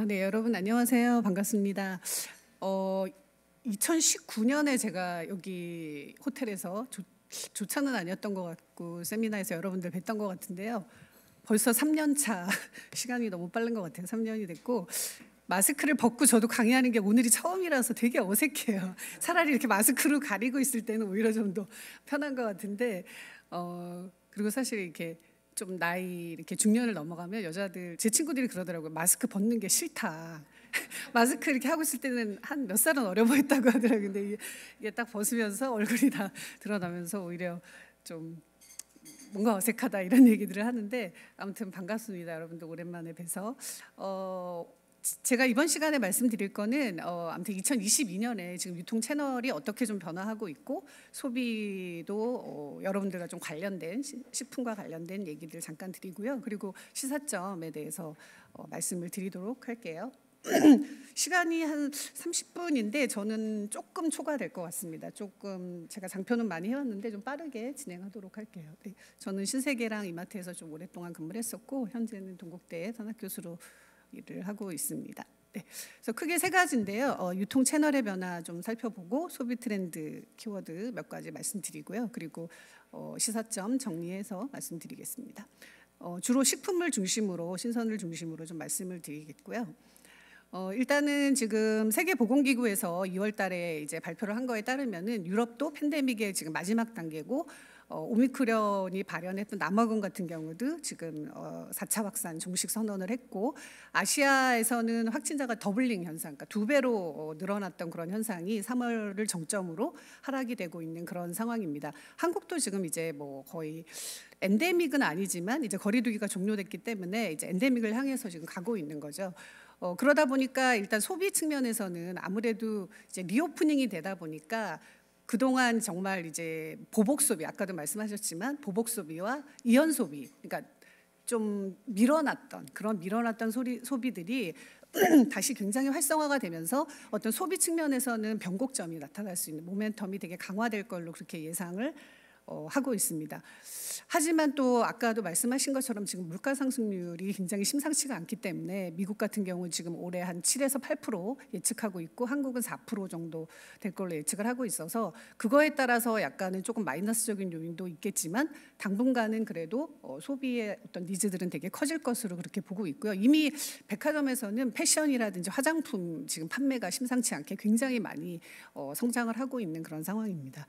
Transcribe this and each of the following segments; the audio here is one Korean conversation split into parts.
네, 여러분 안녕하세요. 반갑습니다. 2019년에 제가 여기 호텔에서 조차는 아니었던 것 같고 세미나에서 여러분들 뵀던 것 같은데요. 벌써 3년 차 시간이 너무 빠른 것 같아요. 3년이 됐고 마스크를 벗고 저도 강의하는 게 오늘이 처음이라서 되게 어색해요. 차라리 이렇게 마스크로 가리고 있을 때는 오히려 좀 더 편한 것 같은데 그리고 사실 이렇게 좀 나이 이렇게 중년을 넘어가면 여자들 제 친구들이 그러더라고요. 마스크 벗는 게 싫다. 마스크 이렇게 하고 있을 때는 한 몇 살은 어려 보였다고 하더라고요. 근데 이게 딱 벗으면서 얼굴이 다 드러나면서 오히려 좀 뭔가 어색하다 이런 얘기들을 하는데 아무튼 반갑습니다. 여러분들 오랜만에 뵈서 제가 이번 시간에 말씀드릴 거는 아무튼 2022년에 지금 유통 채널이 어떻게 좀 변화하고 있고 소비도 여러분들과 좀 관련된 식품과 관련된 얘기들 잠깐 드리고요. 그리고 시사점에 대해서 말씀을 드리도록 할게요. 시간이 한 30분인데 저는 조금 초과될 것 같습니다. 조금 제가 장표는 많이 해왔는데 좀 빠르게 진행하도록 할게요. 네, 저는 신세계랑 이마트에서 좀 오랫동안 근무를 했었고 현재는 동국대에 산학교수로 일을 하고 있습니다. 네, 그래서 크게 세 가지인데요. 유통 채널의 변화 좀 살펴보고 소비 트렌드 키워드 몇 가지 말씀드리고요. 그리고 시사점 정리해서 말씀드리겠습니다. 주로 식품을 중심으로 신선을 중심으로 좀 말씀을 드리겠고요. 일단은 지금 세계보건기구에서 2월 달에 이제 발표를 한 거에 따르면은 유럽도 팬데믹의 지금 마지막 단계고 오미크론이 발현했던 남아공 같은 경우도 지금 4차 확산 종식 선언을 했고 아시아에서는 확진자가 더블링 현상, 그러니까 2배로 늘어났던 그런 현상이 3월을 정점으로 하락이 되고 있는 그런 상황입니다. 한국도 지금 이제 뭐 거의 엔데믹은 아니지만 이제 거리두기가 종료됐기 때문에 이제 엔데믹을 향해서 지금 가고 있는 거죠. 그러다 보니까 일단 소비 측면에서는 아무래도 이제 리오프닝이 되다 보니까 그동안 정말 이제 보복 소비, 아까도 말씀하셨지만 보복 소비와 이연 소비, 그러니까 좀 밀어놨던 그런 소비들이 다시 굉장히 활성화가 되면서 어떤 소비 측면에서는 변곡점이 나타날 수 있는 모멘텀이 되게 강화될 걸로 그렇게 예상을 하고 있습니다. 하지만 또 아까도 말씀하신 것처럼 지금 물가 상승률이 굉장히 심상치가 않기 때문에 미국 같은 경우 지금 올해 한 7에서 8% 예측하고 있고 한국은 4% 정도 될 걸로 예측을 하고 있어서 그거에 따라서 약간은 조금 마이너스적인 요인도 있겠지만 당분간은 그래도 소비의 어떤 니즈들은 되게 커질 것으로 그렇게 보고 있고요. 이미 백화점에서는 패션이라든지 화장품 지금 판매가 심상치 않게 굉장히 많이 성장을 하고 있는 그런 상황입니다.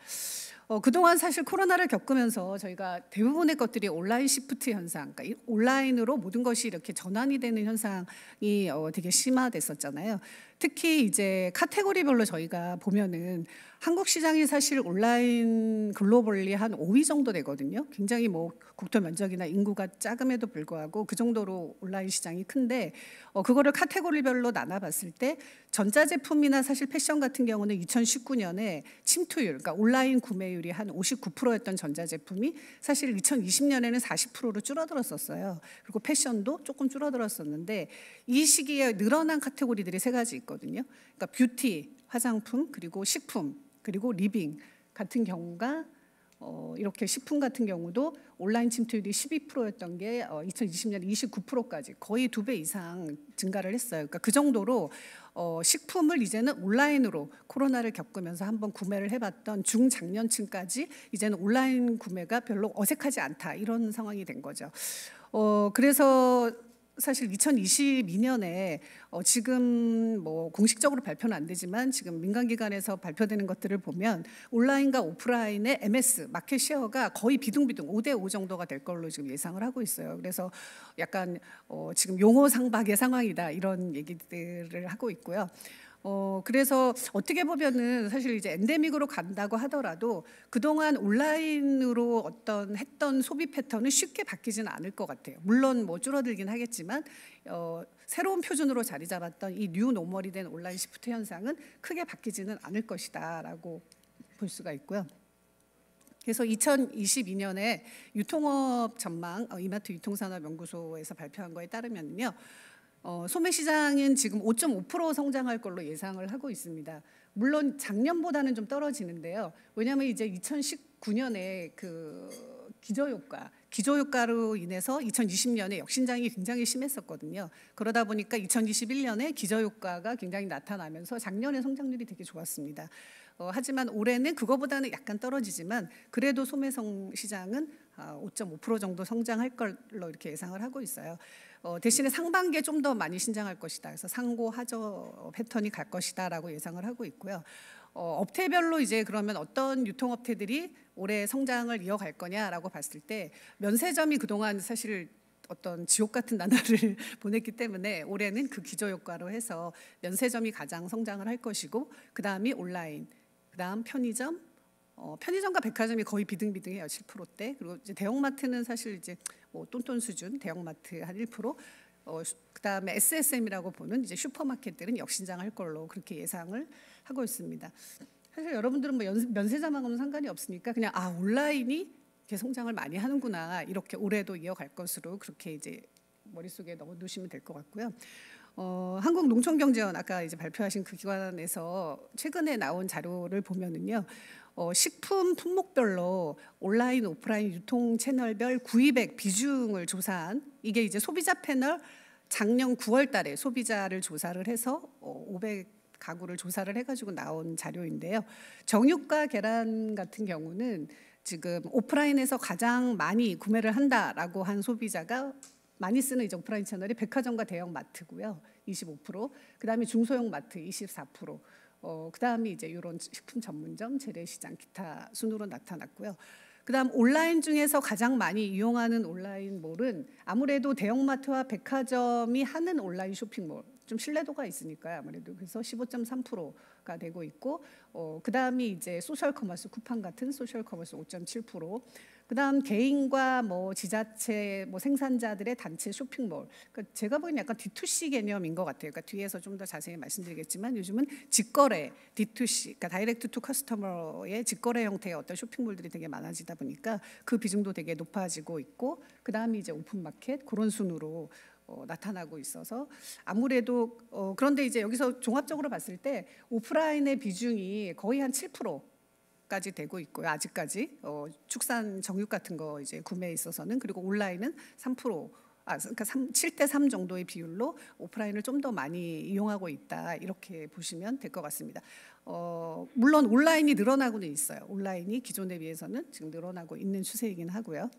그동안 사실 코로나를 겪으면서 저희가 대부분의 것들이 온라인 시프트 현상, 그러니까 온라인으로 모든 것이 이렇게 전환이 되는 현상이 되게 심화됐었잖아요. 특히 이제 카테고리별로 저희가 보면은 한국 시장이 사실 온라인 글로벌리 한 5위 정도 되거든요. 굉장히 뭐 국토 면적이나 인구가 작음에도 불구하고 그 정도로 온라인 시장이 큰데 그거를 카테고리별로 나눠봤을 때 전자제품이나 사실 패션 같은 경우는 2019년에 침투율, 그러니까 온라인 구매율이 한 59%였던 전자제품이 사실 2020년에는 40%로 줄어들었었어요. 그리고 패션도 조금 줄어들었었는데 이 시기에 늘어난 카테고리들이 세 가지 있거든요. 그러니까 뷰티, 화장품, 그리고 식품, 그리고 리빙 같은 경우가 이렇게 식품 같은 경우도 온라인 침투율이 12%였던 게 2020년 29%까지 거의 2배 이상 증가를 했어요. 그러니까 그 정도로 식품을 이제는 온라인으로 코로나를 겪으면서 한번 구매를 해봤던 중장년층까지 이제는 온라인 구매가 별로 어색하지 않다 이런 상황이 된 거죠. 그래서 사실 2022년에 지금 뭐 공식적으로 발표는 안 되지만 지금 민간기관에서 발표되는 것들을 보면 온라인과 오프라인의 MS 마켓 셰어가 거의 비둥비둥 5대5 정도가 될 걸로 지금 예상을 하고 있어요. 그래서 약간 지금 용호상박의 상황이다 이런 얘기들을 하고 있고요. 그래서 어떻게 보면은 사실 이제 엔데믹으로 간다고 하더라도 그동안 온라인으로 어떤 했던 소비 패턴은 쉽게 바뀌지는 않을 것 같아요. 물론 뭐 줄어들긴 하겠지만 새로운 표준으로 자리 잡았던 이 뉴 노멀이 된 온라인 시프트 현상은 크게 바뀌지는 않을 것이다라고 볼 수가 있고요. 그래서 2022년에 유통업 전망 이마트 유통산업연구소에서 발표한 거에 따르면요. 소매 시장은 지금 5.5% 성장할 걸로 예상을 하고 있습니다. 물론 작년보다는 좀 떨어지는데요. 왜냐하면 이제 2019년에 그 기저효과, 기저효과로 인해서 2020년에 역신장이 굉장히 심했었거든요. 그러다 보니까 2021년에 기저효과가 굉장히 나타나면서 작년에 성장률이 되게 좋았습니다. 하지만 올해는 그거보다는 약간 떨어지지만 그래도 소매성 시장은 5.5% 정도 성장할 걸로 이렇게 예상을 하고 있어요. 대신에 상반기에 좀 더 많이 신장할 것이다. 그래서 상고 하저 패턴이 갈 것이다라고 예상을 하고 있고요. 업태별로 이제 그러면 어떤 유통업태들이 올해 성장을 이어갈 거냐라고 봤을 때 면세점이 그동안 사실 어떤 지옥 같은 나날을 보냈기 때문에 올해는 그 기저효과로 해서 면세점이 가장 성장을 할 것이고 그다음이 온라인, 그다음 편의점, 편의점과 백화점이 거의 비등비등해요. 7%대. 그리고 이제 대형마트는 사실 이제 뭐 똔똔 수준, 대형마트 한 1%. 그다음에 SSM이라고 보는 이제 슈퍼마켓들은 역신장할 걸로 그렇게 예상을 하고 있습니다. 사실 여러분들은 뭐 면세점하고는 상관이 없으니까 그냥 온라인이 이렇게 성장을 많이 하는구나 이렇게 올해도 이어갈 것으로 그렇게 이제 머릿속에 넣어두시면 될 것 같고요. 한국농촌경제원 아까 이제 발표하신 그 기관에서 최근에 나온 자료를 보면은요. 식품 품목별로 온라인, 오프라인 유통 채널별 구입액 비중을 조사한 이게 이제 소비자 패널 작년 9월 달에 소비자를 조사를 해서 500가구를 조사를 해가지고 나온 자료인데요. 정육과 계란 같은 경우는 지금 오프라인에서 가장 많이 구매를 한다라고 한 소비자가 많이 쓰는 이제 오프라인 채널이 백화점과 대형 마트고요. 25%. 그다음에 중소형 마트 24%. 그다음에 이제 이런 식품 전문점, 재래시장, 기타 순으로 나타났고요. 그다음 온라인 중에서 가장 많이 이용하는 온라인몰은 아무래도 대형마트와 백화점이 하는 온라인 쇼핑몰 좀 신뢰도가 있으니까요. 아무래도 그래서 15.3%가 되고 있고 그다음이 이제 소셜 커머스 쿠팡 같은 소셜 커머스 5.7%. 그다음 개인과 뭐 지자체 뭐 생산자들의 단체 쇼핑몰. 그러니까 제가 보기엔 약간 D2C 개념인 것 같아요. 그러니까 뒤에서 좀 더 자세히 말씀드리겠지만 요즘은 직거래 D2C, 그러니까 다이렉트 투 커스터머의 직거래 형태의 어떤 쇼핑몰들이 되게 많아지다 보니까 그 비중도 되게 높아지고 있고 그다음이 이제 오픈마켓 그런 순으로 나타나고 있어서 아무래도 그런데 이제 여기서 종합적으로 봤을 때 오프라인의 비중이 거의 한 7%까지 되고 있고요. 아직까지 축산 정육 같은 거 이제 구매에 있어서는 그리고 온라인은 3%. 그러니까 7대 3 정도의 비율로 오프라인을 좀 더 많이 이용하고 있다 이렇게 보시면 될 것 같습니다. 물론 온라인이 늘어나고는 있어요. 온라인이 기존에 비해서는 지금 늘어나고 있는 추세이긴 하고요.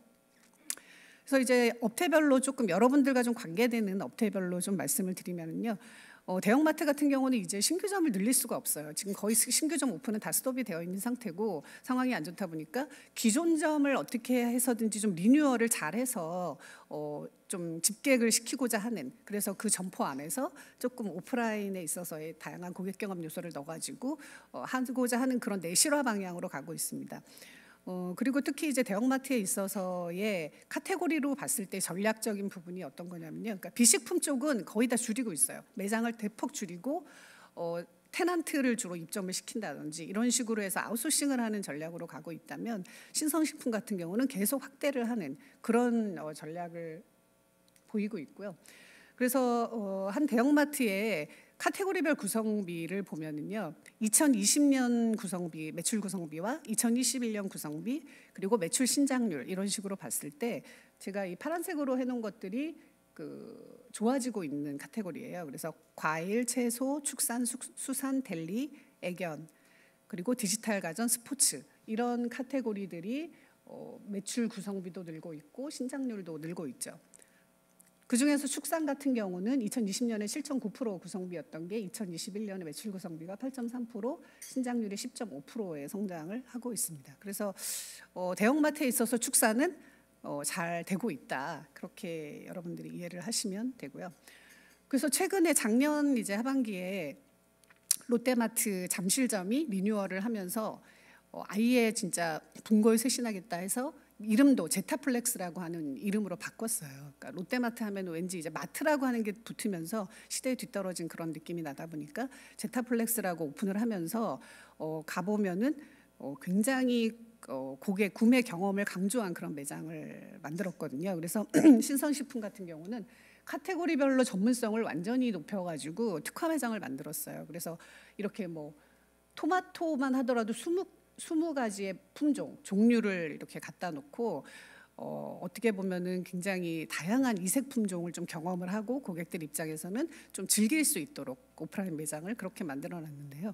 그래서 이제 업태별로 조금 여러분들과 좀 관계되는 업태별로 좀 말씀을 드리면요. 대형마트 같은 경우는 이제 신규점을 늘릴 수가 없어요. 지금 거의 신규점 오픈은 다 스톱이 되어 있는 상태고 상황이 안 좋다 보니까 기존 점을 어떻게 해서든지 좀 리뉴얼을 잘해서 좀 집객을 시키고자 하는 그래서 그 점포 안에서 조금 오프라인에 있어서의 다양한 고객 경험 요소를 넣어가지고 하고자 하는 그런 내실화 방향으로 가고 있습니다. 그리고 특히 이제 대형마트에 있어서의 카테고리로 봤을 때 전략적인 부분이 어떤 거냐면요. 그러니까 비식품 쪽은 거의 다 줄이고 있어요. 매장을 대폭 줄이고 테넌트를 주로 입점을 시킨다든지 이런 식으로 해서 아웃소싱을 하는 전략으로 가고 있다면 신성식품 같은 경우는 계속 확대를 하는 그런 전략을 보이고 있고요. 그래서 한 대형마트의 카테고리별 구성비를 보면은요. 2020년 구성비, 매출 구성비와 2021년 구성비 그리고 매출 신장률 이런 식으로 봤을 때 제가 이 파란색으로 해놓은 것들이 좋아지고 있는 카테고리예요. 그래서 과일, 채소, 축산, 수산, 델리, 애견 그리고 디지털 가전, 스포츠 이런 카테고리들이 매출 구성비도 늘고 있고 신장률도 늘고 있죠. 그중에서 축산 같은 경우는 2020년에 7.9% 구성비였던 게 2021년에 매출 구성비가 8.3%, 신장률이 10.5%의 성장을 하고 있습니다. 그래서 대형마트에 있어서 축산은 잘 되고 있다. 그렇게 여러분들이 이해를 하시면 되고요. 그래서 최근에 작년 이제 하반기에 롯데마트 잠실점이 리뉴얼을 하면서 아예 진짜 분골 쇄신하겠다 해서 이름도 제타플렉스라고 하는 이름으로 바꿨어요. 그러니까 롯데마트 하면 왠지 이제 마트라고 하는 게 붙으면서 시대에 뒤떨어진 그런 느낌이 나다 보니까 제타플렉스라고 오픈을 하면서 가보면은 굉장히 고객 구매 경험을 강조한 그런 매장을 만들었거든요. 그래서 신선식품 같은 경우는 카테고리별로 전문성을 완전히 높여가지고 특화 매장을 만들었어요. 그래서 이렇게 뭐 토마토만 하더라도 20가지의 품종, 종류를 이렇게 갖다 놓고 어떻게 보면은 굉장히 다양한 이색 품종을 좀 경험을 하고 고객들 입장에서는 좀 즐길 수 있도록 오프라인 매장을 그렇게 만들어놨는데요.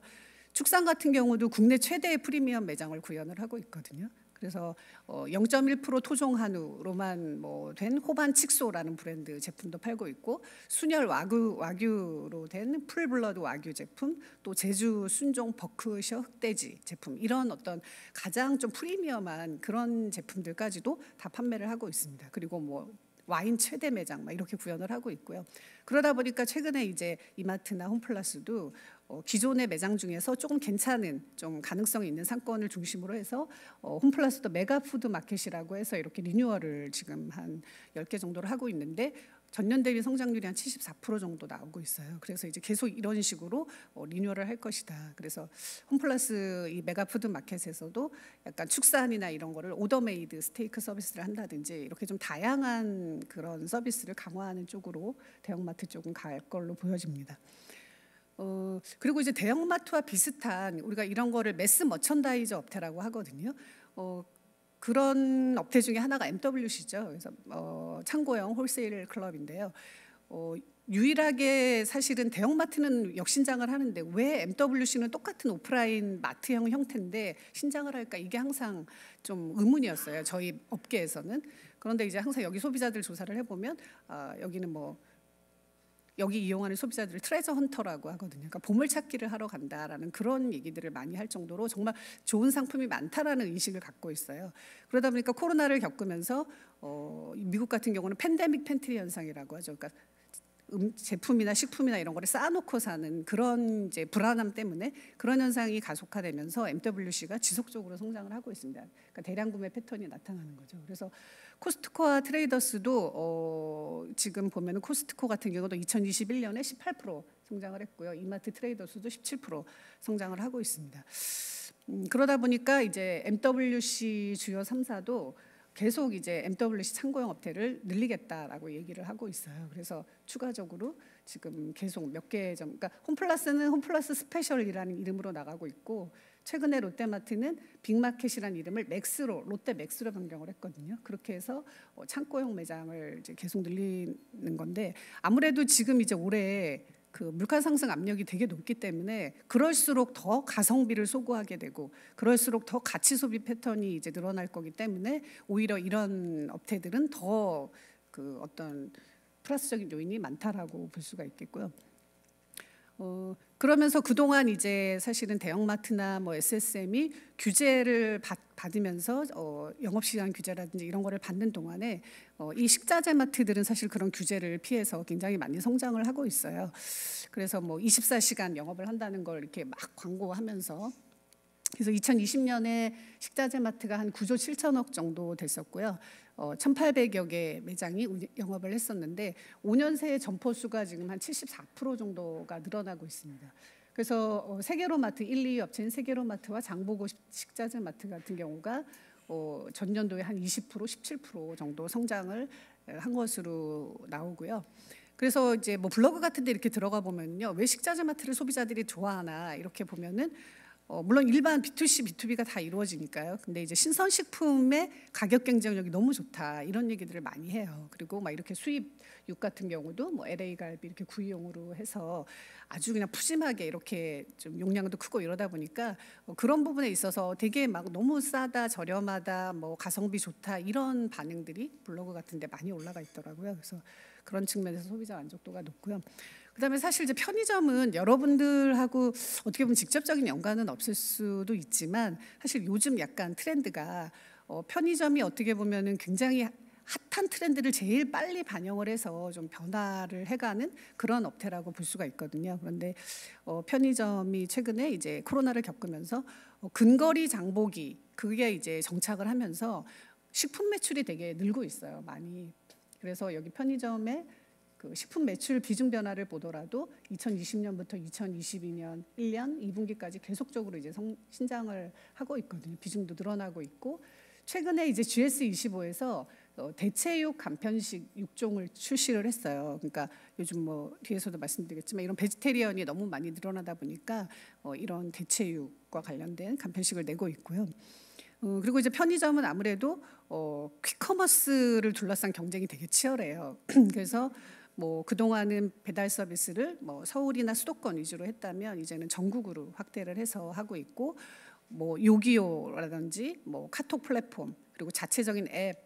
축산 같은 경우도 국내 최대의 프리미엄 매장을 구현을 하고 있거든요. 그래서 0.1% 토종 한우로만 된 호반 칙소라는 브랜드 제품도 팔고 있고, 순혈 와규로 된 풀블러드 와규 제품, 또 제주 순종 버크셔 흑돼지 제품, 이런 어떤 가장 좀 프리미엄한 그런 제품들까지도 다 판매를 하고 있습니다. 그리고 와인 최대 매장 막 이렇게 구현을 하고 있고요. 그러다 보니까 최근에 이제 이마트나 홈플러스도 기존의 매장 중에서 조금 괜찮은 좀 가능성이 있는 상권을 중심으로 해서 홈플러스도 메가푸드 마켓이라고 해서 이렇게 리뉴얼을 지금 한 10개 정도를 하고 있는데, 전년 대비 성장률이 한 74% 정도 나오고 있어요. 그래서 이제 계속 이런 식으로 리뉴얼을 할 것이다. 그래서 홈플러스 이 메가푸드 마켓에서도 약간 축산이나 이런 거를 오더메이드 스테이크 서비스를 한다든지 이렇게 좀 다양한 그런 서비스를 강화하는 쪽으로 대형마트 쪽은 갈 걸로 보여집니다. 그리고 이제 대형마트와 비슷한, 우리가 이런 거를 매스 머천다이저 업태라고 하거든요. 그런 업태 중에 하나가 MWC죠. 그래서 창고형 홀세일 클럽인데요. 유일하게 사실은 대형마트는 역신장을 하는데 왜 MWC는 똑같은 오프라인 마트형 형태인데 신장을 할까, 이게 항상 좀 의문이었어요, 저희 업계에서는. 그런데 이제 항상 여기 소비자들 조사를 해보면 여기는 여기 이용하는 소비자들을 트레저 헌터라고 하거든요. 그러니까 보물찾기를 하러 간다라는 그런 얘기들을 많이 할 정도로 정말 좋은 상품이 많다라는 인식을 갖고 있어요. 그러다 보니까 코로나를 겪으면서 미국 같은 경우는 팬데믹 팬트리 현상이라고 하죠. 그러니까 제품이나 식품이나 이런 거를 쌓아놓고 사는 그런 이제 불안함 때문에 그런 현상이 가속화되면서 MWC가 지속적으로 성장을 하고 있습니다. 그러니까 대량 구매 패턴이 나타나는 거죠. 그래서 코스트코와 트레이더스도 지금 보면 코스트코 같은 경우도 2021년에 18% 성장을 했고요. 이마트 트레이더스도 17% 성장을 하고 있습니다. 그러다 보니까 이제 MWC 주요 3사도 계속 이제 MWC 창고형 업태를 늘리겠다라고 얘기를 하고 있어요. 그래서 추가적으로 지금 계속 몇 개 점, 그러니까 홈플러스는 홈플러스 스페셜이라는 이름으로 나가고 있고, 최근에 롯데마트는 빅마켓이라는 이름을 맥스로, 롯데 맥스로 변경을 했거든요. 그렇게 해서 창고형 매장을 이제 계속 늘리는 건데, 아무래도 지금 이제 올해 그 물가 상승 압력이 되게 높기 때문에 그럴수록 더 가성비를 소구하게 되고, 그럴수록 더 가치 소비 패턴이 이제 늘어날 거기 때문에 오히려 이런 업체들은 더 그 어떤 플러스적인 요인이 많다라고 볼 수가 있겠고요. 그러면서 그동안 이제 사실은 대형마트나 SSM이 규제를 받으면서 영업시간 규제라든지 이런 거를 받는 동안에 이 식자재 마트들은 사실 그런 규제를 피해서 굉장히 많이 성장을 하고 있어요. 그래서 24시간 영업을 한다는 걸 이렇게 막 광고하면서, 그래서 2020년에 식자재 마트가 한 9조 7천억 정도 됐었고요. 1,800여 개 매장이 영업을 했었는데 5년 새에 점포 수가 지금 한 74% 정도가 늘어나고 있습니다. 그래서 세계로마트 1, 2위 업체인 세계로마트와 장보고 식자재 마트 같은 경우가 전년도에 한 20%, 17% 정도 성장을 한 것으로 나오고요. 그래서 이제 블로그 같은 데 이렇게 들어가 보면요, 왜 식자재 마트를 소비자들이 좋아하나 이렇게 보면은 물론 일반 B2C, B2B가 다 이루어지니까요. 근데 이제 신선식품의 가격 경쟁력이 너무 좋다, 이런 얘기들을 많이 해요. 그리고 막 이렇게 수입 육 같은 경우도 LA 갈비 이렇게 구이용으로 해서 아주 그냥 푸짐하게 이렇게 좀 용량도 크고 이러다 보니까 그런 부분에 있어서 되게 막 너무 싸다, 저렴하다, 가성비 좋다, 이런 반응들이 블로그 같은 데 많이 올라가 있더라고요. 그래서 그런 측면에서 소비자 만족도가 높고요. 그다음에 사실 이제 편의점은 여러분들하고 어떻게 보면 직접적인 연관은 없을 수도 있지만, 사실 요즘 약간 트렌드가 편의점이 어떻게 보면은 굉장히 핫한 트렌드를 제일 빨리 반영을 해서 좀 변화를 해가는 그런 업태라고 볼 수가 있거든요. 그런데 편의점이 최근에 이제 코로나를 겪으면서 근거리 장보기, 그게 이제 정착을 하면서 식품 매출이 되게 늘고 있어요, 많이. 그래서 여기 편의점의 그 식품 매출 비중 변화를 보더라도 2020년부터 2022년 1년 2분기까지 계속적으로 이제 신장을 하고 있거든요. 비중도 늘어나고 있고, 최근에 이제 GS25에서 대체육 간편식 6종을 출시를 했어요. 그러니까 요즘 뒤에서도 말씀드리겠지만 이런 베지테리언이 너무 많이 늘어나다 보니까 이런 대체육과 관련된 간편식을 내고 있고요. 그리고 이제 편의점은 아무래도 퀵커머스를 둘러싼 경쟁이 되게 치열해요. 그래서 뭐 그동안은 배달 서비스를 뭐 서울이나 수도권 위주로 했다면 이제는 전국으로 확대를 해서 하고 있고, 뭐 요기요라든지 뭐 카톡 플랫폼, 그리고 자체적인 앱,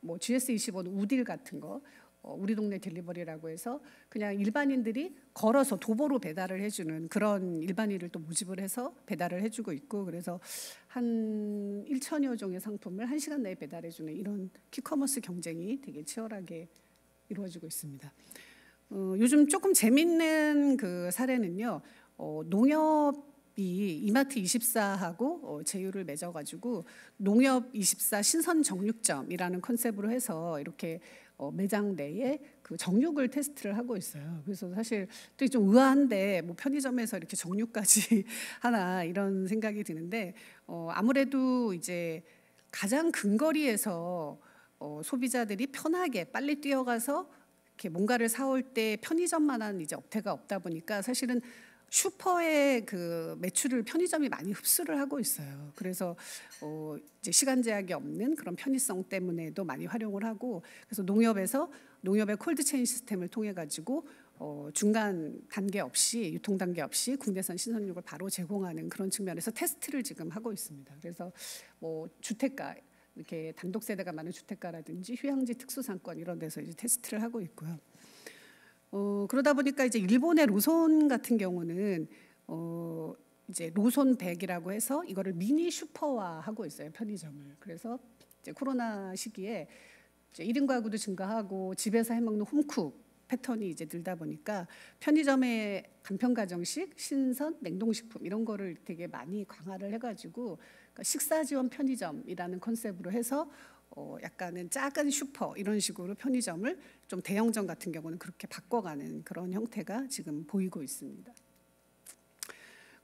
뭐 GS25는 우딜 같은 거, 우리 동네 딜리버리라고 해서 그냥 일반인들이 걸어서 도보로 배달을 해주는 그런 일반인을 또 모집을 해서 배달을 해주고 있고, 그래서 한 1천여 종의 상품을 1시간 내에 배달해주는 이런 퀵커머스 경쟁이 되게 치열하게 이루어지고 있습니다. 요즘 조금 재밌는 그 사례는요, 농협이 이마트24하고 제휴를 맺어가지고 농협24 신선 정육점이라는 컨셉으로 해서 이렇게 매장 내에 그 정육을 테스트를 하고 있어요. 그래서 사실 되게 좀 의아한데 뭐 편의점에서 이렇게 정육까지 하나 이런 생각이 드는데, 아무래도 이제 가장 근거리에서 소비자들이 편하게 빨리 뛰어가서 이렇게 뭔가를 사올 때 편의점만한 이제 업태가 없다 보니까 사실은 슈퍼의 그 매출을 편의점이 많이 흡수를 하고 있어요. 그래서 이제 시간 제약이 없는 그런 편의성 때문에도 많이 활용을 하고, 그래서 농협의 콜드체인 시스템을 통해 가지고 중간 단계 없이, 유통 단계 없이 국내산 신선육을 바로 제공하는 그런 측면에서 테스트를 지금 하고 있습니다. 그래서 뭐 주택가, 이렇게 단독 세대가 많은 주택가라든지 휴양지 특수상권 이런 데서 이제 테스트를 하고 있고요. 그러다 보니까 이제 일본의 로손 같은 경우는 이제 로손 100이라고 해서 이거를 미니 슈퍼화하고 있어요, 편의점을. 그래서 이제 코로나 시기에 이제 1인 가구도 증가하고 집에서 해먹는 홈쿡 패턴이 이제 늘다 보니까 편의점의 간편 가정식, 신선, 냉동식품 이런 거를 되게 많이 강화를 해가지고, 그러니까 식사 지원 편의점이라는 컨셉으로 해서 약간은 작은 슈퍼 이런 식으로 편의점을 좀 대형점 같은 경우는 그렇게 바꿔가는 그런 형태가 지금 보이고 있습니다.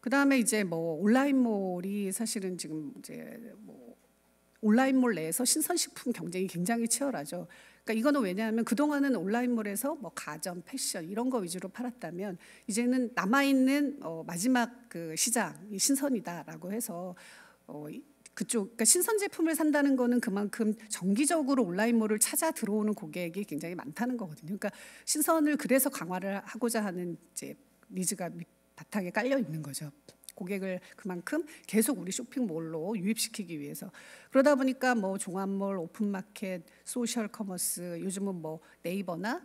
그 다음에 이제 뭐 온라인몰이 사실은 지금 이제 뭐 온라인몰 내에서 신선식품 경쟁이 굉장히 치열하죠. 그러니까 이거는 왜냐하면 그동안은 온라인몰에서 뭐 가전, 패션 이런 거 위주로 팔았다면 이제는 남아있는 마지막 그 시장이 신선이다라고 해서 그쪽, 그러니까 신선 제품을 산다는 거는 그만큼 정기적으로 온라인몰을 찾아 들어오는 고객이 굉장히 많다는 거거든요. 그러니까 신선을 그래서 강화를 하고자 하는 이제 니즈가 바탕에 깔려 있는 거죠. 고객을 그만큼 계속 우리 쇼핑몰로 유입시키기 위해서. 그러다 보니까 뭐 종합몰, 오픈마켓, 소셜 커머스, 요즘은 뭐 네이버나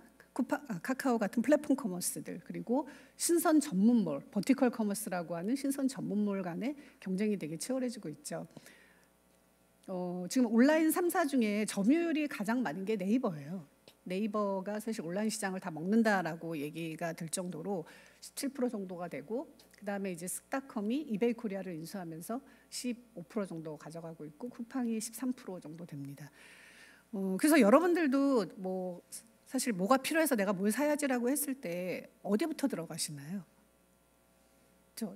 카카오 같은 플랫폼 커머스들, 그리고 신선 전문몰, 버티컬 커머스라고 하는 신선 전문몰 간의 경쟁이 되게 치열해지고 있죠. 지금 온라인 3사 중에 점유율이 가장 많은 게 네이버예요. 네이버가 사실 온라인 시장을 다 먹는다라고 얘기가 될 정도로 17% 정도가 되고, 그다음에 이제 쓱닷컴이 이베이 코리아를 인수하면서 15% 정도 가져가고 있고, 쿠팡이 13% 정도 됩니다. 그래서 여러분들도 뭐 사실 뭐가 필요해서 내가 뭘 사야지라고 했을 때 어디부터 들어가시나요?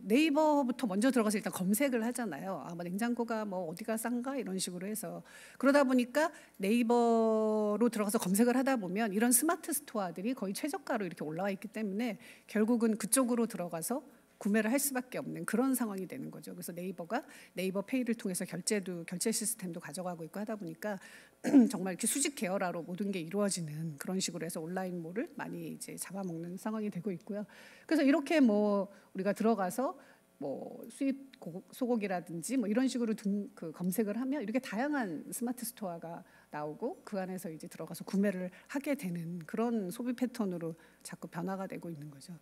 네이버부터 먼저 들어가서 일단 검색을 하잖아요. 뭐 냉장고가 뭐 어디가 싼가 이런 식으로 해서. 그러다 보니까 네이버로 들어가서 검색을 하다 보면 이런 스마트 스토어들이 거의 최저가로 이렇게 올라와 있기 때문에 결국은 그쪽으로 들어가서 구매를 할 수밖에 없는 그런 상황이 되는 거죠. 그래서 네이버가 네이버 페이를 통해서 결제 시스템도 가져가고 있고 하다 보니까 정말 이렇게 수직 계열화로 모든 게 이루어지는 그런 식으로 해서 온라인몰을 많이 이제 잡아먹는 상황이 되고 있고요. 그래서 이렇게 뭐 우리가 들어가서 뭐 수입 소고기라든지 뭐 이런 식으로 그 검색을 하면 이렇게 다양한 스마트 스토어가 나오고 그 안에서 이제 들어가서 구매를 하게 되는 그런 소비 패턴으로 자꾸 변화가 되고 있는 거죠.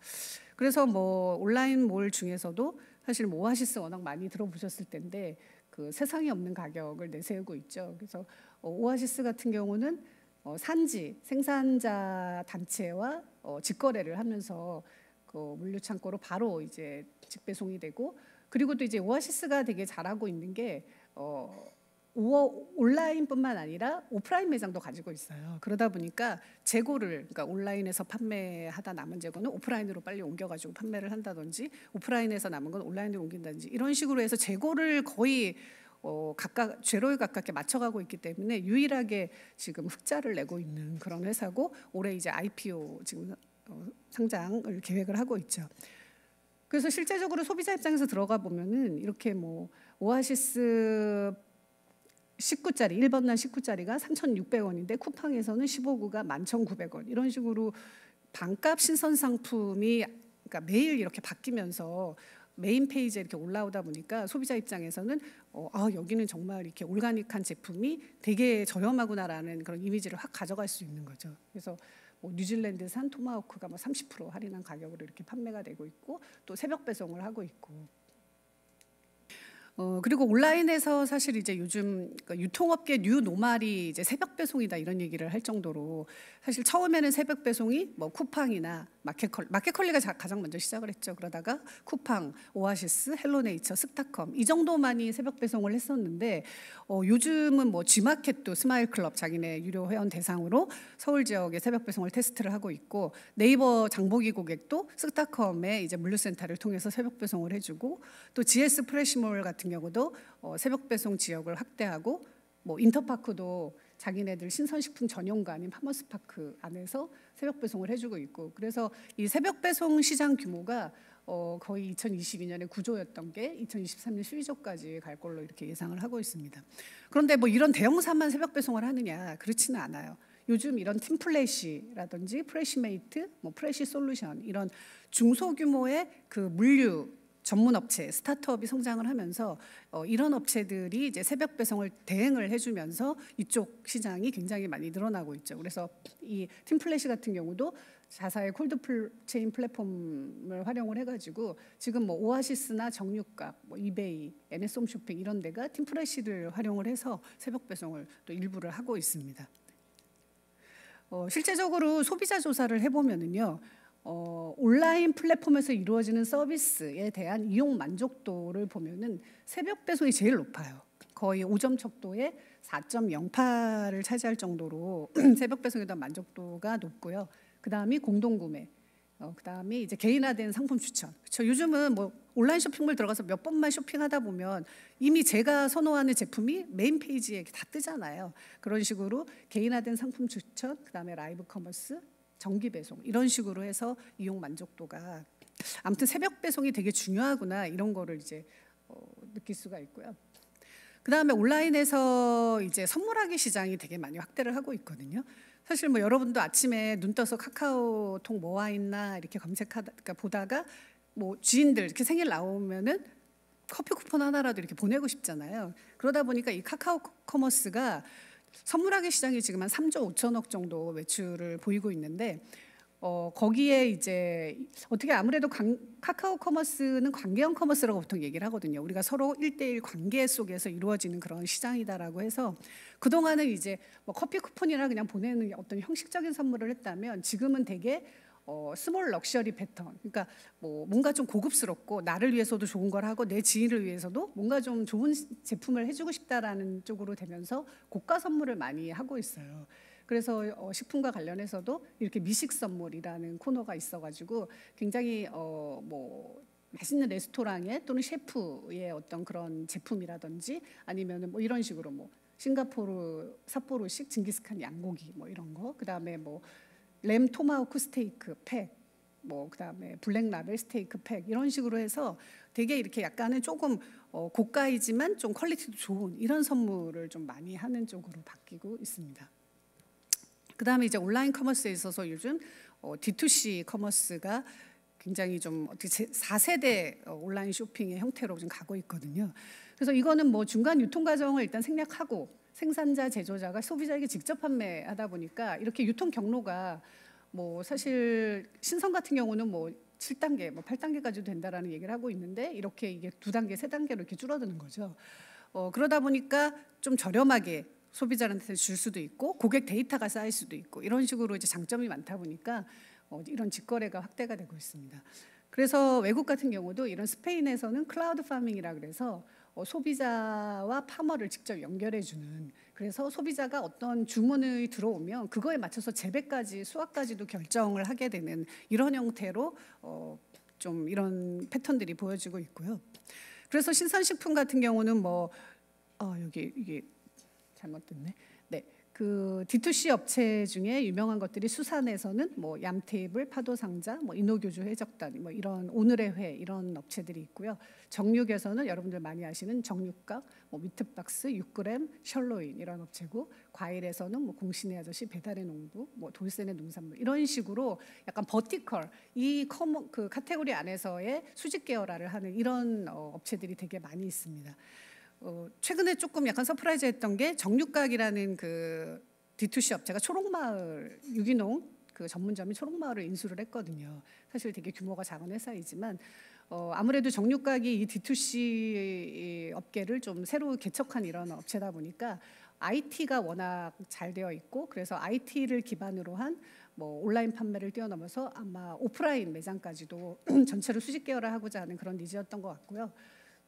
그래서 뭐 온라인몰 중에서도 사실 뭐 오아시스 워낙 많이 들어보셨을 텐데 그 세상에 없는 가격을 내세우고 있죠. 그래서 오아시스 같은 경우는 산지 생산자 단체와 직거래를 하면서 그 물류 창고로 바로 이제 직배송이 되고, 그리고 또 이제 오아시스가 되게 잘하고 있는 게 온라인뿐만 아니라 오프라인 매장도 가지고 있어요. 그러다 보니까 재고를, 그러니까 온라인에서 판매하다 남은 재고는 오프라인으로 빨리 옮겨가지고 판매를 한다든지, 오프라인에서 남은 건 온라인으로 옮긴다든지 이런 식으로 해서 재고를 거의 각각 제로에 가깝게 맞춰가고 있기 때문에 유일하게 지금 흑자를 내고 있는 그런 회사고, 올해 이제 IPO 지금 상장을 계획을 하고 있죠. 그래서 실제적으로 소비자 입장에서 들어가 보면은 이렇게 뭐 오아시스 19짜리 1번란 19짜리가 3,600원인데 쿠팡에서는 15구가 11,900원 이런 식으로 반값 신선 상품이 그러니까 매일 이렇게 바뀌면서 메인 페이지에 이렇게 올라오다 보니까 소비자 입장에서는 여기는 정말 이렇게 올가닉한 제품이 되게 저렴하구나라는 그런 이미지를 확 가져갈 수 있는 거죠. 그래서 뭐 뉴질랜드산 토마호크가 뭐 30% 할인한 가격으로 이렇게 판매가 되고 있고 또 새벽 배송을 하고 있고. 그리고 온라인에서 사실 이제 요즘 그러니까 유통업계 뉴 노말이 이제 새벽 배송이다 이런 얘기를 할 정도로 사실 처음에는 새벽 배송이 뭐 쿠팡이나 마켓컬리가 가장 먼저 시작을 했죠. 그러다가 쿠팡, 오아시스, 헬로네이처, 스타컴 이 정도만이 새벽 배송을 했었는데 요즘은 뭐 G마켓도 스마일클럽 자기네 유료 회원 대상으로 서울 지역에 새벽 배송을 테스트를 하고 있고 네이버 장보기 고객도 스타컴의 이제 물류센터를 통해서 새벽 배송을 해주고 또 GS 프레시몰 같은 경우도 새벽 배송 지역을 확대하고 뭐 인터파크도 자기네들 신선식품 전용관인 파머스파크 안에서 새벽 배송을 해주고 있고 그래서 이 새벽 배송 시장 규모가 거의 2022년에 9조였던 게 2023년 12조까지 갈 걸로 이렇게 예상을 하고 있습니다. 그런데 뭐 이런 대형사만 새벽 배송을 하느냐 그렇지는 않아요. 요즘 이런 팀플래시라든지 프레시메이트, 뭐 프레시솔루션 이런 중소규모의 그 물류 전문 업체, 스타트업이 성장을 하면서 이런 업체들이 이제 새벽 배송을 대행을 해주면서 이쪽 시장이 굉장히 많이 늘어나고 있죠. 그래서 이 팀플래시 같은 경우도 자사의 콜드 체인 플랫폼을 활용을 해가지고 지금 뭐 오아시스나 정육각, 뭐 이베이, NS홈 쇼핑 이런 데가 팀플래시를 활용을 해서 새벽 배송을 또 일부를 하고 있습니다. 실제적으로 소비자 조사를 해보면은요. 온라인 플랫폼에서 이루어지는 서비스에 대한 이용 만족도를 보면은 새벽 배송이 제일 높아요. 거의 5점 척도에 4.08을 차지할 정도로 새벽 배송에 대한 만족도가 높고요. 그 다음이 공동구매, 그 다음이 이제 개인화된 상품 추천. 그렇죠. 요즘은 뭐 온라인 쇼핑몰 들어가서 몇 번만 쇼핑하다 보면 이미 제가 선호하는 제품이 메인 페이지에 다 뜨잖아요. 그런 식으로 개인화된 상품 추천, 그 다음에 라이브 커머스, 정기 배송 이런 식으로 해서 이용 만족도가 아무튼 새벽 배송이 되게 중요하구나 이런 거를 이제 느낄 수가 있고요. 그 다음에 온라인에서 이제 선물하기 시장이 되게 많이 확대를 하고 있거든요. 사실 뭐 여러분도 아침에 눈 떠서 카카오톡 뭐와 있나 이렇게 검색하다 보다가 뭐 지인들 이렇게 생일 나오면은 커피 쿠폰 하나라도 이렇게 보내고 싶잖아요. 그러다 보니까 이 카카오 커머스가 선물하기 시장이 지금 한 3조 5천억 정도 매출을 보이고 있는데 거기에 이제 어떻게 아무래도 카카오 커머스는 관계형 커머스라고 보통 얘기를 하거든요. 우리가 서로 1대1 관계 속에서 이루어지는 그런 시장이다라고 해서 그동안은 이제 뭐 커피 쿠폰이나 그냥 보내는 어떤 형식적인 선물을 했다면 지금은 되게 스몰 럭셔리 패턴 그러니까 뭐 뭔가 좀 고급스럽고 나를 위해서도 좋은 걸 하고 내 지인을 위해서도 뭔가 좀 좋은 제품을 해주고 싶다라는 쪽으로 되면서 고가 선물을 많이 하고 있어요. 그래서 식품과 관련해서도 이렇게 미식 선물이라는 코너가 있어가지고 굉장히 뭐 맛있는 레스토랑에 또는 셰프의 어떤 그런 제품이라든지 아니면은 뭐 이런 식으로 뭐 싱가포르 삿포로식 징기스칸 양고기 뭐 이런 거 그다음에 뭐 램 토마호크 스테이크 팩, 뭐 그다음에 블랙 라벨 스테이크 팩 이런 식으로 해서 되게 이렇게 약간은 조금 고가이지만 좀 퀄리티도 좋은 이런 선물을 좀 많이 하는 쪽으로 바뀌고 있습니다. 그다음에 이제 온라인 커머스에 있어서 요즘 D2C 커머스가 굉장히 좀 어떻게 4세대 온라인 쇼핑의 형태로 좀 가고 있거든요. 그래서 이거는 뭐 중간 유통 과정을 일단 생략하고 생산자, 제조자가 소비자에게 직접 판매하다 보니까 이렇게 유통 경로가 뭐 사실 신선 같은 경우는 뭐 7단계, 뭐 8단계까지도 된다라는 얘기를 하고 있는데 이렇게 이게 2단계, 3단계로 이렇게 줄어드는 거죠. 그러다 보니까 좀 저렴하게 소비자한테 줄 수도 있고 고객 데이터가 쌓일 수도 있고 이런 식으로 이제 장점이 많다 보니까 이런 직거래가 확대가 되고 있습니다. 그래서 외국 같은 경우도 이런 스페인에서는 클라우드 파밍이라 그래서 소비자와 파머를 직접 연결해주는 그래서 소비자가 어떤 주문이 들어오면 그거에 맞춰서 재배까지 수확까지도 결정을 하게 되는 이런 형태로 좀 이런 패턴들이 보여지고 있고요. 그래서 신선식품 같은 경우는 뭐 여기 이게 잘못됐네. 네. 그 D2C 업체 중에 유명한 것들이 수산에서는 뭐 얌테이블, 파도상자, 뭐 인호교주 해적단, 뭐 이런 오늘의 회 이런 업체들이 있고요. 정육에서는 여러분들 많이 아시는 정육각, 뭐 미트박스, 6g, 셜로인 이런 업체고, 과일에서는 뭐 공신의 아저씨, 배달의 농부, 뭐 돌쇠의 농산물 이런 식으로 약간 버티컬 그 카테고리 안에서의 수직 계열화를 하는 이런 업체들이 되게 많이 있습니다. 최근에 조금 약간 서프라이즈했던 게 정육각이라는 그 D2C 업체가 초록마을 유기농 그 전문점이 초록마을을 인수를 했거든요. 사실 되게 규모가 작은 회사이지만 아무래도 정육각이 이 D2C 업계를 좀 새로 개척한 이런 업체다 보니까 IT가 워낙 잘 되어 있고, 그래서 IT를 기반으로 한 뭐 온라인 판매를 뛰어넘어서 아마 오프라인 매장까지도 전체를 수직 계열화하고자 하는 그런 니즈였던 것 같고요.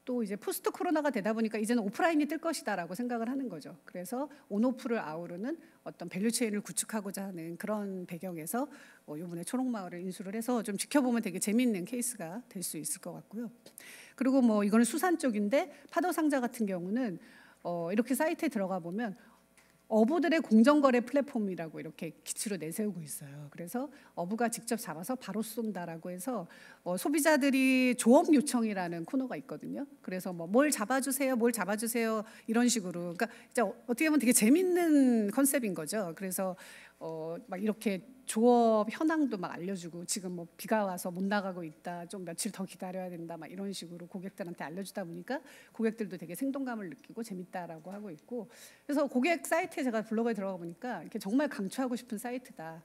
또 이제 포스트 코로나가 되다 보니까 이제는 오프라인이 뜰 것이다라고 생각을 하는 거죠. 그래서 온오프를 아우르는 어떤 밸류체인을 구축하고자 하는 그런 배경에서 이번에 초록마을을 인수를 해서 좀 지켜보면 되게 재미있는 케이스가 될 수 있을 것 같고요. 그리고 뭐 이거는 수산 쪽인데, 파도상자 같은 경우는 이렇게 사이트에 들어가 보면 어부들의 공정거래 플랫폼이라고 이렇게 기치로 내세우고 있어요. 그래서 어부가 직접 잡아서 바로 쏜다라고 해서 소비자들이 조업 요청이라는 코너가 있거든요. 그래서 뭐 뭘 잡아주세요, 뭘 잡아주세요 이런 식으로. 그러니까 진짜 어떻게 보면 되게 재밌는 컨셉인 거죠. 그래서 막 이렇게 조업 현황도 막 알려주고, 지금 뭐 비가 와서 못 나가고 있다, 좀 며칠 더 기다려야 된다, 막 이런 식으로 고객들한테 알려주다 보니까 고객들도 되게 생동감을 느끼고 재밌다라고 하고 있고, 그래서 고객 사이트에 제가 블로그에 들어가 보니까 이렇게 정말 강추하고 싶은 사이트다.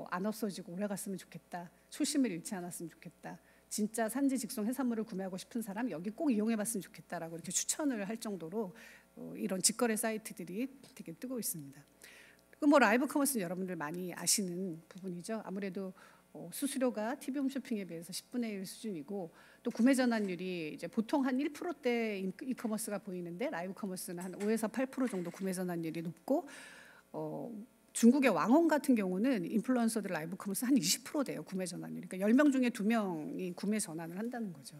안 없어지고 오래 갔으면 좋겠다. 초심을 잃지 않았으면 좋겠다. 진짜 산지 직송 해산물을 구매하고 싶은 사람 여기 꼭 이용해봤으면 좋겠다라고 이렇게 추천을 할 정도로 이런 직거래 사이트들이 되게 뜨고 있습니다. 뭐 라이브 커머스는 여러분들 많이 아시는 부분이죠. 아무래도 수수료가 TV 홈쇼핑에 비해서 10분의 1 수준이고, 또 구매 전환율이 이제 보통 한 1%대 이커머스가 보이는데, 라이브 커머스는 한 5에서 8% 정도 구매 전환율이 높고, 중국의 왕홍 같은 경우는 인플루언서들 라이브 커머스 한 20% 돼요, 구매 전환율이. 그러니까 10명 중에 2명이 구매 전환을 한다는 거죠.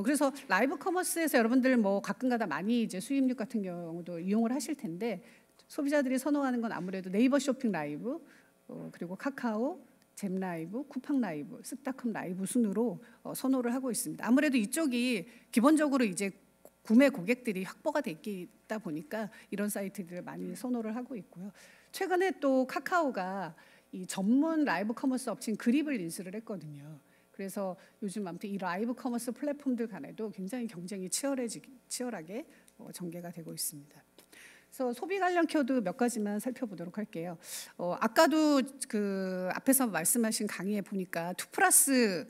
그래서 라이브 커머스에서 여러분들 뭐 가끔가다 많이 이제 수입률 같은 경우도 이용을 하실 텐데, 소비자들이 선호하는 건 아무래도 네이버 쇼핑 라이브, 그리고 카카오, 잼 라이브, 쿠팡 라이브, 쓱닷컴 라이브 순으로 선호를 하고 있습니다. 아무래도 이쪽이 기본적으로 이제 구매 고객들이 확보가 돼 있다 보니까 이런 사이트들을 많이 선호를 하고 있고요. 최근에 또 카카오가 이 전문 라이브 커머스 업체인 그립을 인수를 했거든요. 그래서 요즘 아무튼 이 라이브 커머스 플랫폼들 간에도 굉장히 경쟁이 치열하게 전개가 되고 있습니다. 그래서 소비 관련 키워드 몇 가지만 살펴보도록 할게요. 아까도 그 앞에서 말씀하신 강의에 보니까 2+1,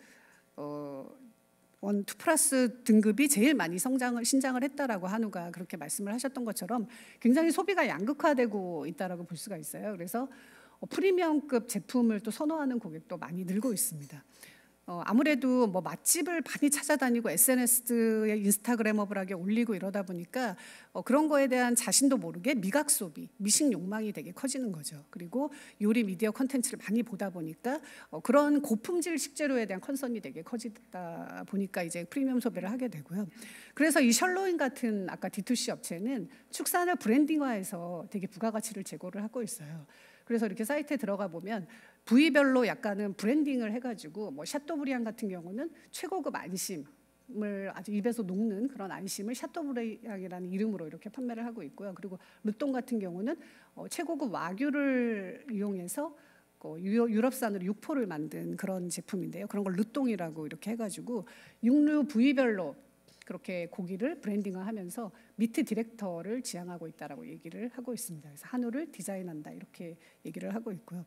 2+ 등급이 제일 많이 신장을 했다라고 한우가 그렇게 말씀을 하셨던 것처럼 굉장히 소비가 양극화되고 있다라고 볼 수가 있어요. 그래서 프리미엄급 제품을 또 선호하는 고객도 많이 늘고 있습니다. 아무래도 뭐 맛집을 많이 찾아다니고 SNS에 인스타그래머블하게 올리고 이러다 보니까 그런 거에 대한 자신도 모르게 미각 소비, 미식 욕망이 되게 커지는 거죠. 그리고 요리 미디어 콘텐츠를 많이 보다 보니까 그런 고품질 식재료에 대한 컨선이 되게 커지다 보니까 이제 프리미엄 소비를 하게 되고요. 그래서 이 셜로인 같은 아까 D2C 업체는 축산을 브랜딩화해서 되게 부가가치를 제고를 하고 있어요. 그래서 이렇게 사이트에 들어가 보면 부위별로 약간은 브랜딩을 해가지고, 뭐 샤토브리앙 같은 경우는 최고급 안심을 아주 입에서 녹는 그런 안심을 샤토브리앙이라는 이름으로 이렇게 판매를 하고 있고요. 그리고 르똥 같은 경우는 최고급 와규를 이용해서 유럽산으로 육포를 만든 그런 제품인데요. 그런 걸 르똥이라고 이렇게 해가지고 육류 부위별로 그렇게 고기를 브랜딩화하면서 미트 디렉터를 지향하고 있다라고 얘기를 하고 있습니다. 그래서 한우를 디자인한다 이렇게 얘기를 하고 있고요.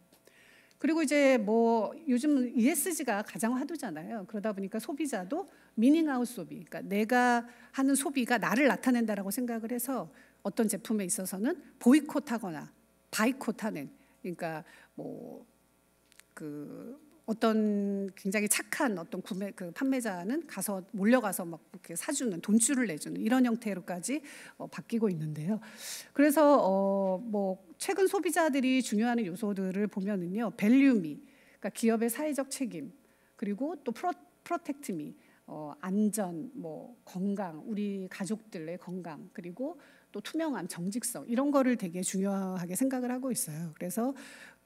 그리고 이제 뭐 요즘 ESG가 가장 화두잖아요. 그러다 보니까 소비자도 미닝아웃 소비, 그러니까 내가 하는 소비가 나를 나타낸다라고 생각을 해서 어떤 제품에 있어서는 보이콧하거나 바이콧하는, 그러니까 뭐 어떤 굉장히 착한 어떤 판매자는 가서 몰려가서 막 이렇게 사주는, 돈줄을 내주는 이런 형태로까지 바뀌고 있는데요. 그래서 뭐 최근 소비자들이 중요한 요소들을 보면은요, 밸류미, 그러니까 기업의 사회적 책임, 그리고 또 프로텍트미, 안전, 뭐 건강, 우리 가족들의 건강, 그리고 또 투명함, 정직성 이런 거를 되게 중요하게 생각을 하고 있어요. 그래서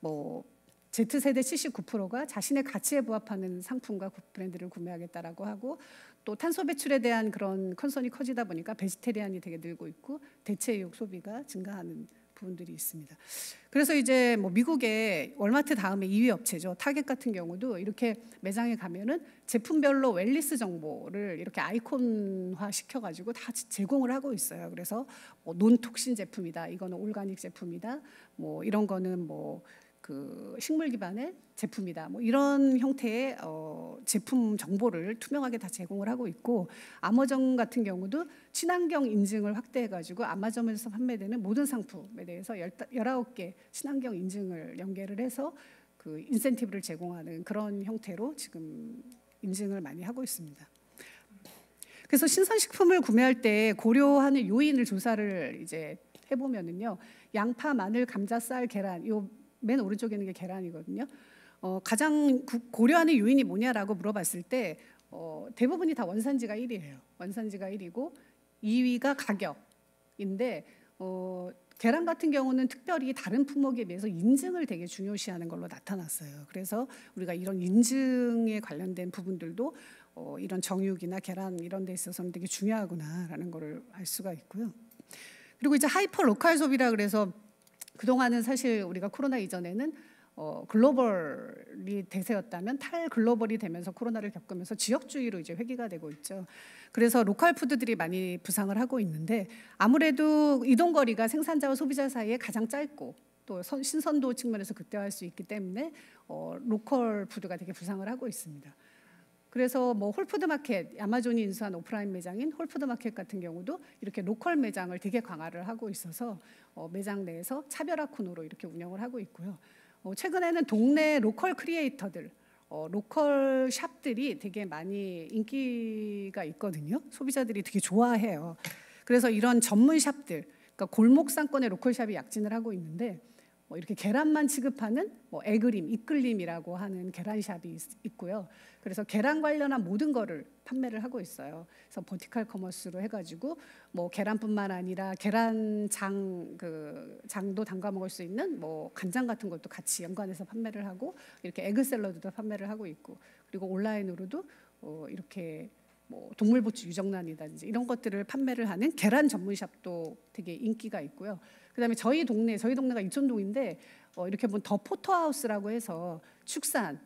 뭐 Z세대 79%가 자신의 가치에 부합하는 상품과 브랜드를 구매하겠다라고 하고, 또 탄소 배출에 대한 그런 컨선이 커지다 보니까 베지테리안이 되게 늘고 있고 대체육 소비가 증가하는 부분들이 있습니다. 그래서 이제 뭐 미국의 월마트 다음에 2위 업체죠. 타겟 같은 경우도 이렇게 매장에 가면은 제품별로 웰니스 정보를 이렇게 아이콘화 시켜가지고 다 제공을 하고 있어요. 그래서 뭐 논톡신 제품이다, 이거는 올가닉 제품이다, 뭐 이런 거는 뭐 그 식물 기반의 제품이다, 뭐 이런 형태의 제품 정보를 투명하게 다 제공을 하고 있고, 아마존 같은 경우도 친환경 인증을 확대해가지고 아마존에서 판매되는 모든 상품에 대해서 19개 친환경 인증을 연계를 해서 그 인센티브를 제공하는 그런 형태로 지금 인증을 많이 하고 있습니다. 그래서 신선식품을 구매할 때 고려하는 요인을 조사를 이제 해보면은요, 양파, 마늘, 감자, 쌀, 계란, 요 맨 오른쪽에 있는 게 계란이거든요. 가장 고려하는 요인이 뭐냐라고 물어봤을 때 대부분이 다 원산지가 1위예요. 원산지가 1위고 2위가 가격인데, 계란 같은 경우는 특별히 다른 품목에 비해서 인증을 되게 중요시하는 걸로 나타났어요. 그래서 우리가 이런 인증에 관련된 부분들도 이런 정육이나 계란 이런 데 있어서는 되게 중요하구나라는 거를 알 수가 있고요. 그리고 이제 하이퍼 로컬 소비라 그래서 그동안은 사실 우리가 코로나 이전에는 글로벌이 대세였다면 탈글로벌이 되면서 코로나를 겪으면서 지역주의로 이제 회귀가 되고 있죠. 그래서 로컬 푸드들이 많이 부상을 하고 있는데, 아무래도 이동거리가 생산자와 소비자 사이에 가장 짧고 또 신선도 측면에서 극대화할 수 있기 때문에 로컬 푸드가 되게 부상을 하고 있습니다. 그래서 뭐 홀푸드마켓, 아마존이 인수한 오프라인 매장인 홀푸드마켓 같은 경우도 이렇게 로컬 매장을 되게 강화를 하고 있어서 매장 내에서 차별화 코너로 이렇게 운영을 하고 있고요. 최근에는 동네 로컬 크리에이터들, 로컬 샵들이 되게 많이 인기가 있거든요. 소비자들이 되게 좋아해요. 그래서 이런 전문 샵들, 그러니까 골목 상권의 로컬 샵이 약진을 하고 있는데, 이렇게 계란만 취급하는 에그림, 이끌림이라고 하는 계란샵이 있고요. 그래서 계란 관련한 모든 거를 판매를 하고 있어요. 그래서 버티컬 커머스로 해가지고 뭐 계란뿐만 아니라 계란장 장도 담가 먹을 수 있는 뭐 간장 같은 것도 같이 연관해서 판매를 하고, 이렇게 에그 샐러드도 판매를 하고 있고, 그리고 온라인으로도 이렇게 뭐 동물보치 유정란이라든지 이런 것들을 판매를 하는 계란 전문샵도 되게 인기가 있고요. 그다음에 저희 동네가 이촌동인데 이렇게 보면 더 포토하우스라고 해서 축산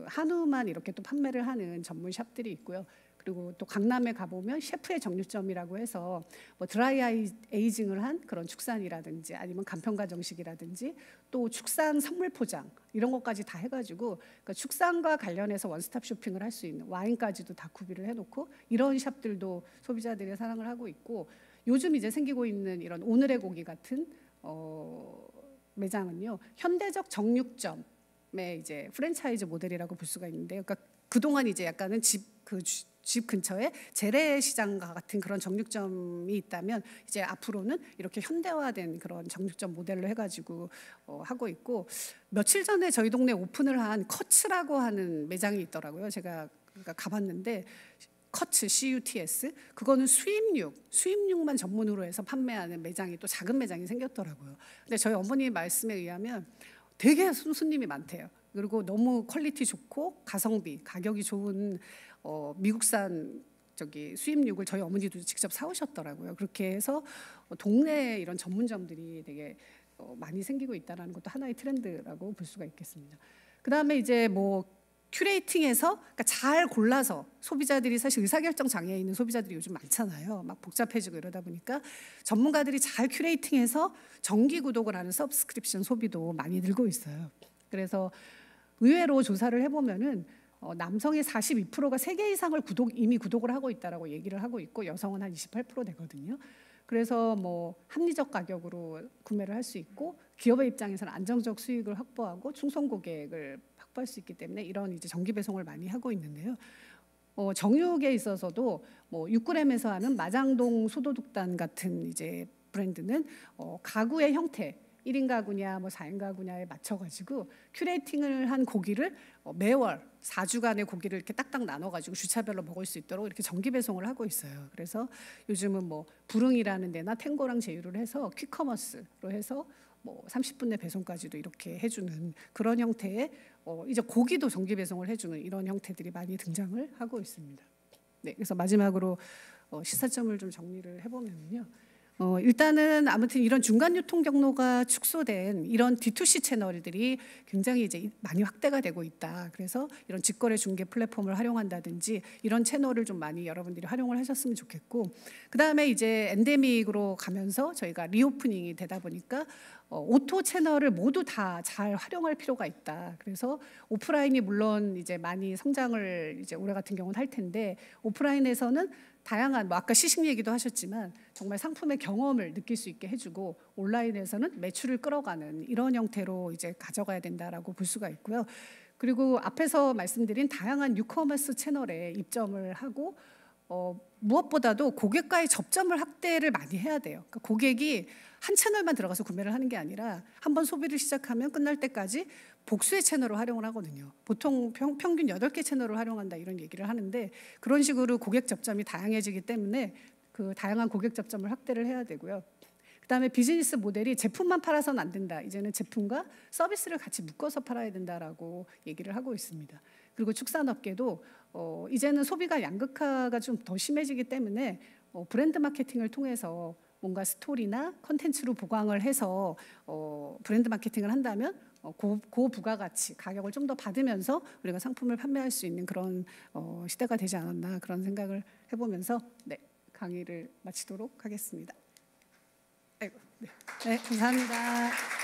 한우만 이렇게 또 판매를 하는 전문 샵들이 있고요. 그리고 또 강남에 가보면 셰프의 정육점이라고 해서 뭐 드라이 에이징을 한 그런 축산이라든지 아니면 간편가 정식이라든지 또 축산 선물 포장 이런 것까지 다 해가지고, 그러니까 축산과 관련해서 원스톱 쇼핑을 할 수 있는 와인까지도 다 구비를 해놓고, 이런 샵들도 소비자들의 사랑을 하고 있고, 요즘 이제 생기고 있는 이런 오늘의 고기 같은 매장은요, 현대적 정육점의 이제 프랜차이즈 모델이라고 볼 수가 있는데요. 그러니까 그동안 이제 약간은 집 근처에 재래시장과 같은 그런 정육점이 있다면, 이제 앞으로는 이렇게 현대화된 그런 정육점 모델로 해가지고 하고 있고, 며칠 전에 저희 동네 오픈을 한 커츠라고 하는 매장이 있더라고요. 제가 가봤는데, 커츠 CUTS, 그거는 수입육만 전문으로 해서 판매하는 매장이, 또 작은 매장이 생겼더라고요. 근데 저희 어머니 말씀에 의하면 되게 손님이 많대요. 그리고 너무 퀄리티 좋고 가성비, 가격이 좋은 미국산 수입육을 저희 어머니도 직접 사오셨더라고요. 그렇게 해서 동네에 이런 전문점들이 되게 많이 생기고 있다는 것도 하나의 트렌드라고 볼 수가 있겠습니다. 그다음에 이제 뭐 큐레이팅해서, 그러니까 잘 골라서, 소비자들이 사실 의사결정 장애에 있는 소비자들이 요즘 많잖아요. 막 복잡해지고 이러다 보니까 전문가들이 잘 큐레이팅해서 정기 구독을 하는 서브스크립션 소비도 많이 늘고 있어요. 그래서 의외로 조사를 해보면은 남성의 42%가 3개 이상을 이미 구독을 하고 있다라고 얘기를 하고 있고, 여성은 한 28% 되거든요. 그래서 뭐 합리적 가격으로 구매를 할 수 있고, 기업의 입장에서는 안정적 수익을 확보하고 충성 고객을 확보할 수 있기 때문에 이런 이제 정기 배송을 많이 하고 있는데요. 정육에 있어서도 뭐 6g에서 하는 마장동 소도둑단 같은 이제 브랜드는 가구의 형태, 1인 가구냐 뭐 4인 가구냐에 맞춰가지고 큐레이팅을 한 고기를 매월 4주간의 고기를 이렇게 딱딱 나눠가지고 주차별로 먹을 수 있도록 이렇게 정기 배송을 하고 있어요. 그래서 요즘은 뭐 부릉이라는 데나 탱고랑 제휴를 해서 퀵커머스로 해서 뭐 30분 내 배송까지도 이렇게 해주는 그런 형태의 이제 고기도 정기 배송을 해주는 이런 형태들이 많이 등장을 하고 있습니다. 네, 그래서 마지막으로 시사점을 좀 정리를 해보면요. 일단은 아무튼 이런 중간 유통 경로가 축소된 이런 D2C 채널들이 굉장히 이제 많이 확대가 되고 있다. 그래서 이런 직거래 중개 플랫폼을 활용한다든지 이런 채널을 좀 많이 여러분들이 활용을 하셨으면 좋겠고, 그 다음에 이제 엔데믹으로 가면서 저희가 리오프닝이 되다 보니까 오토 채널을 모두 다 잘 활용할 필요가 있다. 그래서 오프라인이 물론 이제 많이 성장을 이제 올해 같은 경우는 할 텐데 오프라인에서는 다양한 뭐 아까 시식 얘기도 하셨지만 정말 상품의 경험을 느낄 수 있게 해주고 온라인에서는 매출을 끌어가는 이런 형태로 이제 가져가야 된다라고 볼 수가 있고요. 그리고 앞에서 말씀드린 다양한 뉴커머스 채널에 입점을 하고 무엇보다도 고객과의 접점을 확대를 많이 해야 돼요. 그러니까 고객이 한 채널만 들어가서 구매를 하는 게 아니라 한번 소비를 시작하면 끝날 때까지 복수의 채널을 활용을 하거든요. 보통 평균 8개 채널을 활용한다 이런 얘기를 하는데 그런 식으로 고객 접점이 다양해지기 때문에 그 다양한 고객 접점을 확대를 해야 되고요. 그다음에 비즈니스 모델이 제품만 팔아서는 안 된다. 이제는 제품과 서비스를 같이 묶어서 팔아야 된다라고 얘기를 하고 있습니다. 그리고 축산업계도 이제는 소비가 양극화가 좀 더 심해지기 때문에 브랜드 마케팅을 통해서 뭔가 스토리나 컨텐츠로 보강을 해서 브랜드 마케팅을 한다면 고부가가치 가격을 좀 더 받으면서 우리가 상품을 판매할 수 있는 그런 시대가 되지 않았나 그런 생각을 해보면서 네, 강의를 마치도록 하겠습니다. 네, 감사합니다.